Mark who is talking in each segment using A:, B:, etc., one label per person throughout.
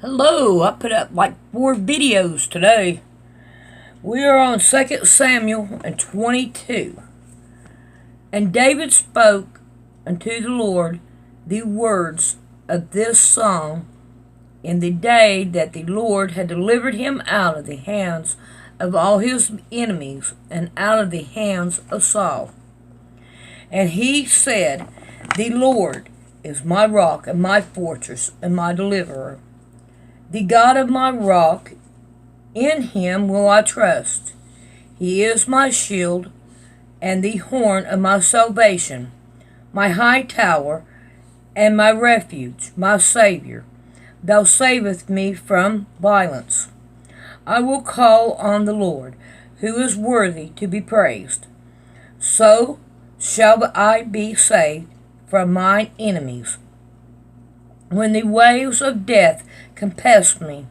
A: Hello, I put up like 4 videos today. We are on 2 Samuel and 22. And David spoke unto the Lord the words of this song in the day that the Lord had delivered him out of the hands of all his enemies and out of the hands of Saul. And he said, The Lord is my rock and my fortress and my deliverer, the God of my rock. In him will I trust. He is my shield and the horn of my salvation, my high tower and my refuge, my Savior. Thou savest me from violence. I will call on the Lord, who is worthy to be praised. So shall I be saved from mine enemies. When the waves of death compassed me,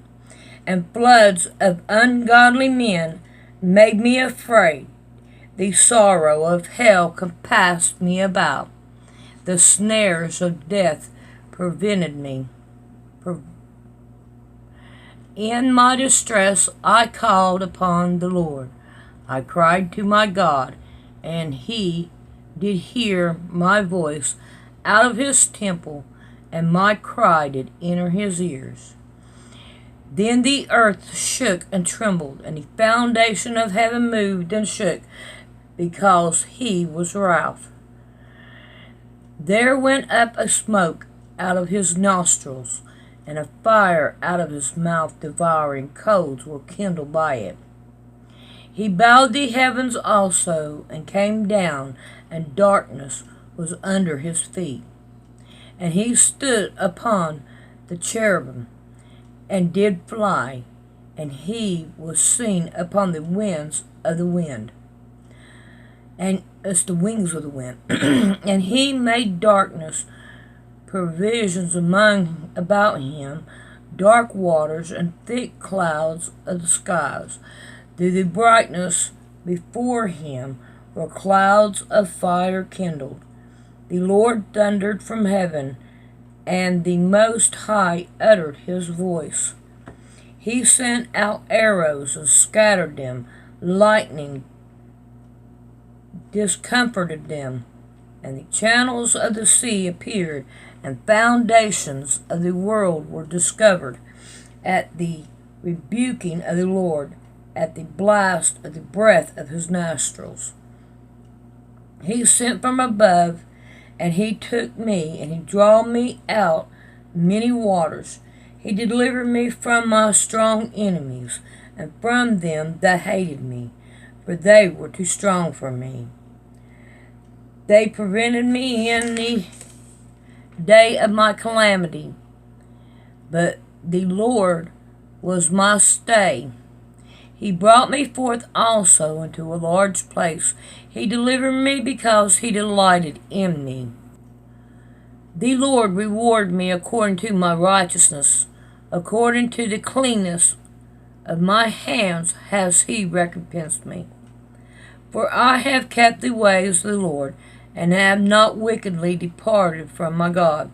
A: and floods of ungodly men made me afraid, the sorrow of hell compassed me about. The snares of death prevented me. In my distress I called upon the Lord. I cried to my God, and he did hear my voice out of his temple, and my cry did enter his ears. Then the earth shook and trembled, and the foundation of heaven moved and shook, because he was wroth. There went up a smoke out of his nostrils, and a fire out of his mouth. Devouring coals were kindled by it. He bowed the heavens also, and came down, and darkness was under his feet. And he stood upon the cherubim, and did fly, and he was seen upon the winds of the wind, and as the wings of the wind. And he made darkness provisions about him, dark waters and thick clouds of the skies. Through the brightness before him were clouds of fire kindled. The Lord thundered from heaven, and the Most High uttered his voice. He sent out arrows and scattered them. Lightning discomforted them. And the channels of the sea appeared, and foundations of the world were discovered at the rebuking of the Lord, at the blast of the breath of his nostrils. He sent from above, and he took me, and he drew me out many waters. He delivered me from my strong enemies, and from them that hated me, for they were too strong for me. They prevented me in the day of my calamity, but the Lord was my stay. He brought me forth also into a large place. He delivered me because he delighted in me. The Lord reward me according to my righteousness, according to the cleanness of my hands has he recompensed me. For I have kept the ways of the Lord, and have not wickedly departed from my God.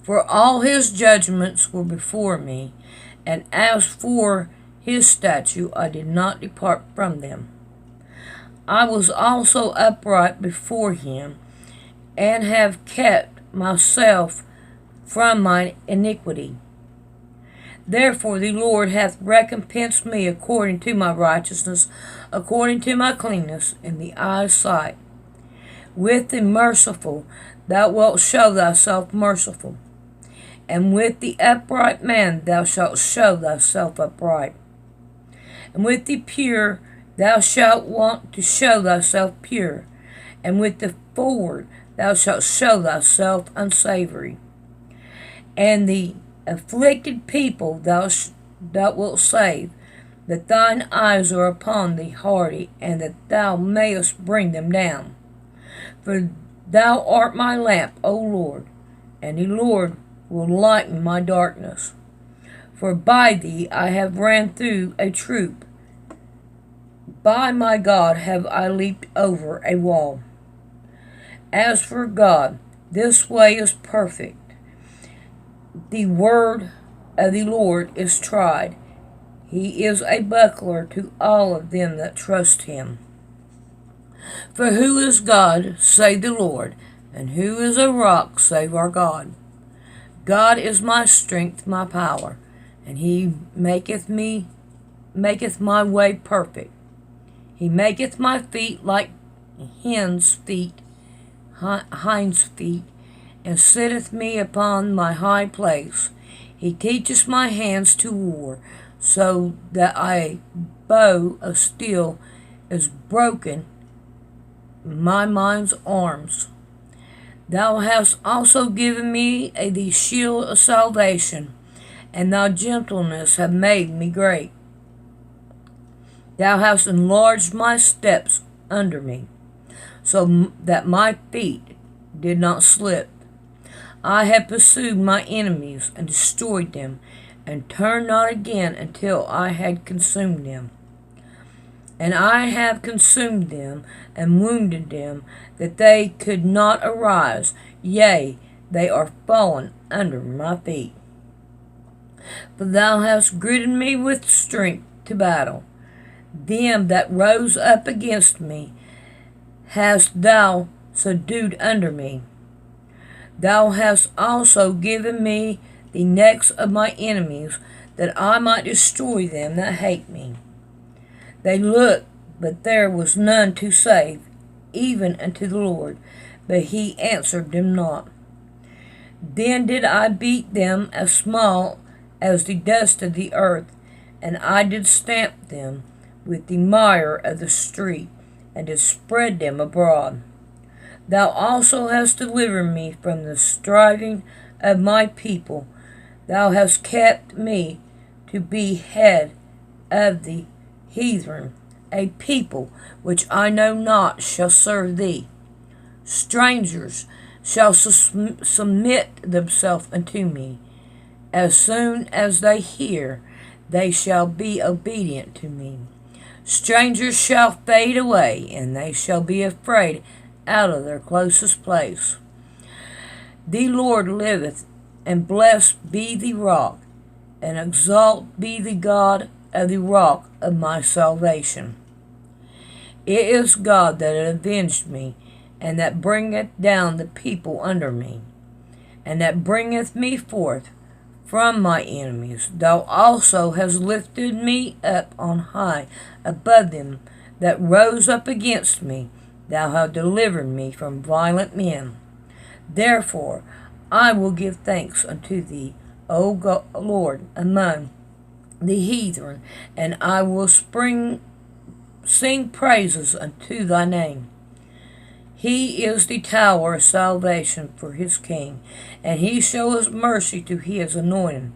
A: For all his judgments were before me, and as for his statute I did not depart from them. I was also upright before him, and have kept myself from mine iniquity. Therefore the Lord hath recompensed me according to my righteousness, according to my cleanness in the eye's sight. With the merciful thou wilt show thyself merciful, and with the upright man thou shalt show thyself upright. And with the pure thou shalt want to show thyself pure, and with the forward thou shalt show thyself unsavory. And the afflicted people thou wilt save, that thine eyes are upon the hardy, and that thou mayest bring them down. For thou art my lamp, O Lord, and the Lord will lighten my darkness. For by thee I have ran through a troop. By my God have I leaped over a wall. As for God, this way is perfect. The word of the Lord is tried. He is a buckler to all of them that trust him. For who is God save the Lord? And who is a rock save our God? God is my strength, my power, and he maketh my way perfect. He maketh my feet like hinds' feet, and sitteth me upon my high place. He teacheth my hands to war, so that a bow of steel is broken my mind's arms. Thou hast also given me the shield of salvation, and thy gentleness have made me great. Thou hast enlarged my steps under me, so that my feet did not slip. I have pursued my enemies and destroyed them, and turned not again until I had consumed them. And I have consumed them and wounded them, that they could not arise. Yea, they are fallen under my feet. For thou hast girded me with strength to battle. Them that rose up against me hast thou subdued under me. Thou hast also given me the necks of my enemies, that I might destroy them that hate me. They looked, but there was none to save, even unto the Lord, but he answered them not. Then did I beat them as small as the dust of the earth, and I did stamp them with the mire of the street, and did spread them abroad. Thou also hast delivered me from the striving of my people. Thou hast kept me to be head of the heathen. A people which I know not shall serve thee. Strangers shall submit themselves unto me. As soon as they hear, they shall be obedient to me. Strangers shall fade away, and they shall be afraid out of their closest place. The Lord liveth, and blessed be the rock, and exalt be the God of the rock of my salvation. It is God that avenged me, and that bringeth down the people under me, and that bringeth me forth from my enemies. Thou also hast lifted me up on high above them that rose up against me. Thou hast delivered me from violent men. Therefore I will give thanks unto thee, O God, Lord, among the heathen, and I will sing praises unto thy name. He is the tower of salvation for his king, and he showeth mercy to his anointed,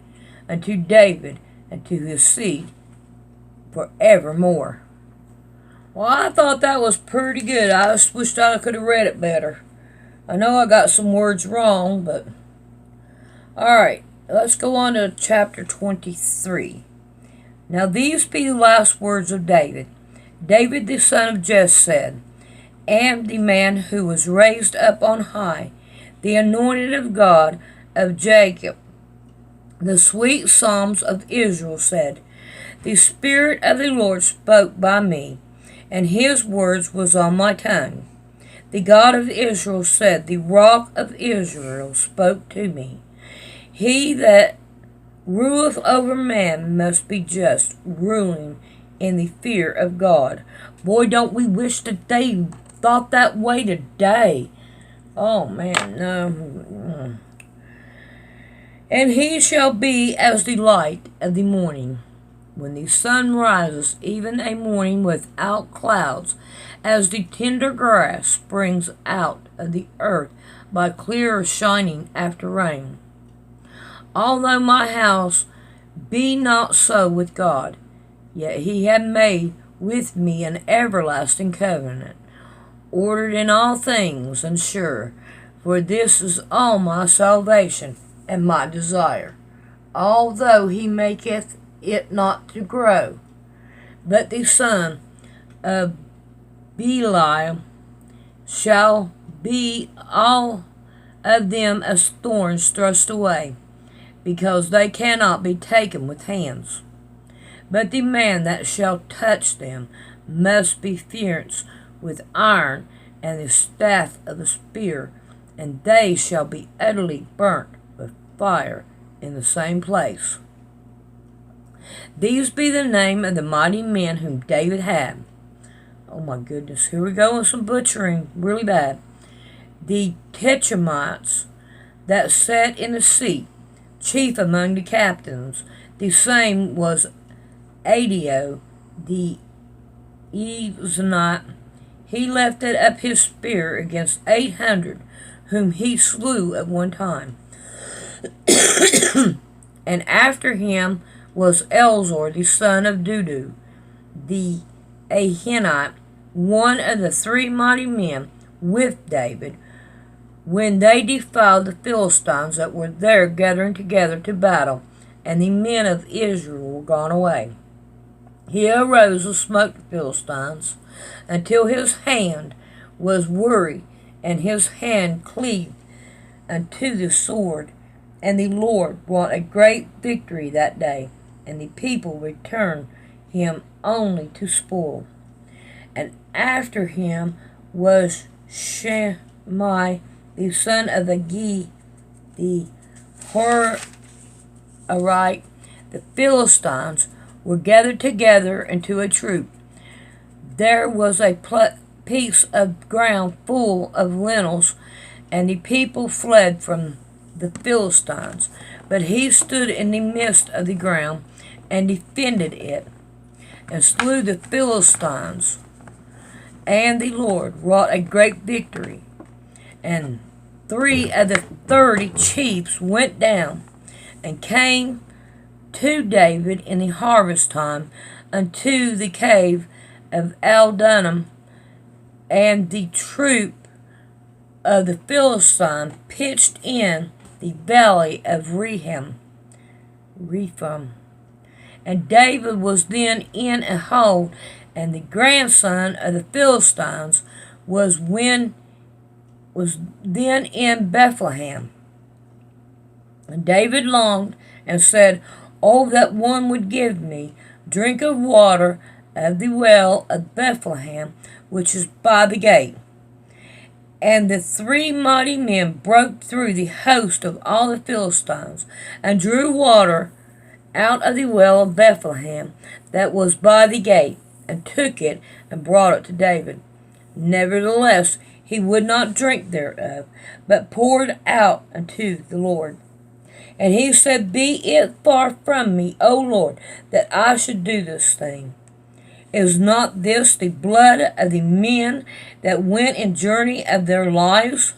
A: unto David, and to his seed forevermore. Well, I thought that was pretty good. I just wished I could have read it better. I know I got some words wrong, but... Alright, let's go on to chapter 23. Now these be the last words of David. David the son of Jesse said, and the man who was raised up on high, the anointed of God of Jacob, the sweet psalms of Israel said, the Spirit of the Lord spoke by me, and his words was on my tongue. The God of Israel said, the rock of Israel spoke to me. He that ruleth over man must be just, ruling in the fear of God. Boy, don't we wish that they thought that way today. Oh, man, no. And he shall be as the light of the morning, when the sun rises, even a morning without clouds, as the tender grass springs out of the earth by clear shining after rain. Although my house be not so with God, yet he hath made with me an everlasting covenant, ordered in all things and sure, for this is all my salvation and my desire, although he maketh it not to grow. But the son of Belial shall be all of them as thorns thrust away, because they cannot be taken with hands. But the man that shall touch them must be fenced with iron and the staff of the spear, and they shall be utterly burnt with fire in the same place. These be the name of the mighty men whom David had. Oh my goodness, here we go with some butchering, really bad. The Techemites that sat in the seat, chief among the captains. The same was Adio, the Ezonite. He lifted up his spear against 800, whom he slew at one time. And after him was Elzor, the son of Dudu, the Ahinite, one of the 3 mighty men with David, when they defiled the Philistines that were there gathering together to battle, and the men of Israel were gone away. He arose and smote the Philistines, until his hand was weary, and his hand cleaved unto the sword. And the Lord wrought a great victory that day, and the people returned him only to spoil. And after him was Shimei, the son of Agi, the Horarite. The Philistines were gathered together into a troop. There was a piece of ground full of lentils, and the people fled from the Philistines. But he stood in the midst of the ground and defended it, and slew the Philistines. And the Lord wrought a great victory. And 3 of the 30 chiefs went down and came to David in the harvest time unto the cave of Adullam, and the troop of the Philistine pitched in the valley of Rephaim. And David was then in a hold, and the grandson of the Philistines was then in Bethlehem. And David longed and said, "Oh, that one would give me drink of water of the well of Bethlehem, which is by the gate." And the 3 mighty men broke through the host of all the Philistines, and drew water out of the well of Bethlehem that was by the gate, and took it, and brought it to David. Nevertheless, he would not drink thereof, but poured out unto the Lord. And he said, "Be it far from me, O Lord, that I should do this thing. Is not this the blood of the men that went in journey of their lives?"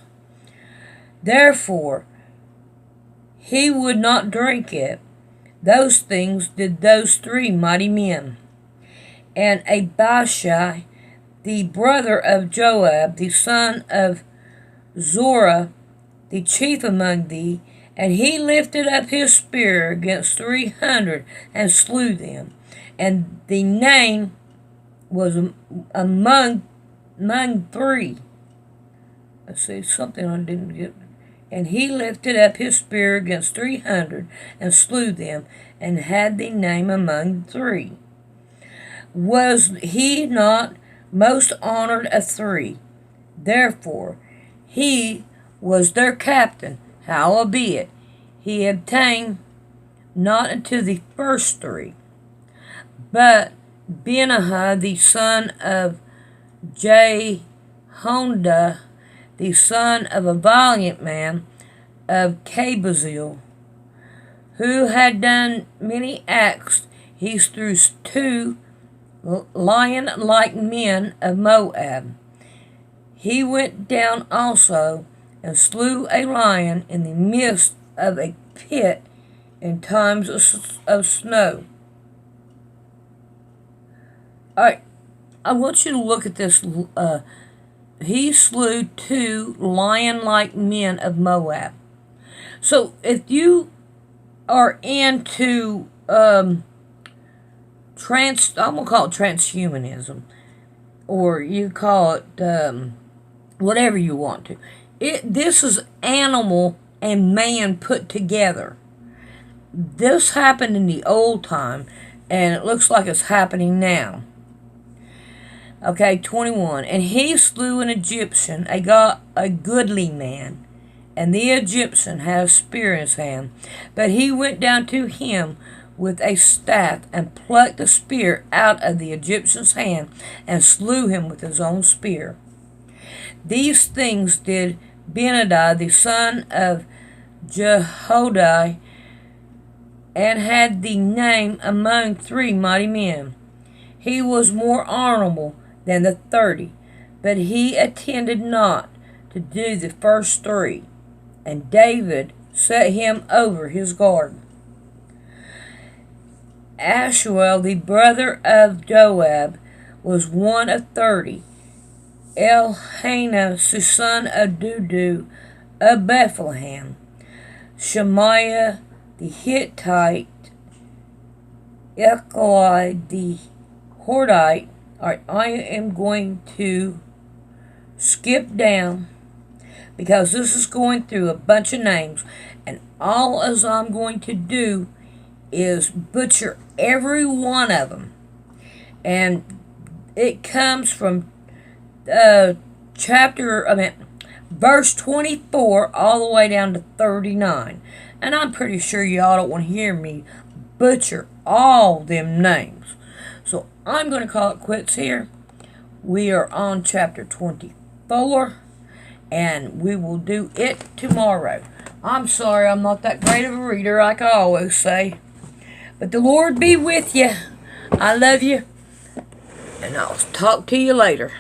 A: Therefore he would not drink it. Those things did those 3 mighty men. And Abishai, the brother of Joab, the son of Zorah, the chief among thee, and he lifted up his spear against 300 and slew them. And the name was among 3. Let's see, something I didn't get. And he lifted up his spear against 300 and slew them, and had the name among 3. Was he not most honored of 3? Therefore he was their captain. Howbeit he obtained not unto the first 3. But Benaiah the son of Jehonda, the son of a valiant man of Kabzeel, who had done many acts, he slew 2 lion-like men of Moab. He went down also and slew a lion in the midst of a pit in times of snow. Alright, I want you to look at this. He slew 2 lion-like men of Moab. So if you are into I'm going to call it transhumanism, or you call it whatever you want to. This is animal and man put together. this happened in the old time, and it looks like it's happening now. Okay, 21. And he slew an Egyptian, a goodly man, and the Egyptian had a spear in his hand. But he went down to him with a staff, and plucked the spear out of the Egyptian's hand, and slew him with his own spear. These things did Benadiah the son of Jehoiada, and had the name among 3 mighty men. He was more honorable than the 30, but he attended not to do the first 3, and David set him over his guard. Ashuel, the brother of Joab, was one of 30. Elhanan, the son of Dudu, of Bethlehem. Shemaiah the Hittite, Echli the Hordite. Alright, I am going to skip down because this is going through a bunch of names, and all as I'm going to do is butcher every one of them. And it comes from verse 24 all the way down to 39. And I'm pretty sure y'all don't want to hear me butcher all them names. So I'm going to call it quits here. We are on chapter 24, and we will do it tomorrow. I'm sorry I'm not that great of a reader, like I always say. But the Lord be with you. I love you, and I'll talk to you later.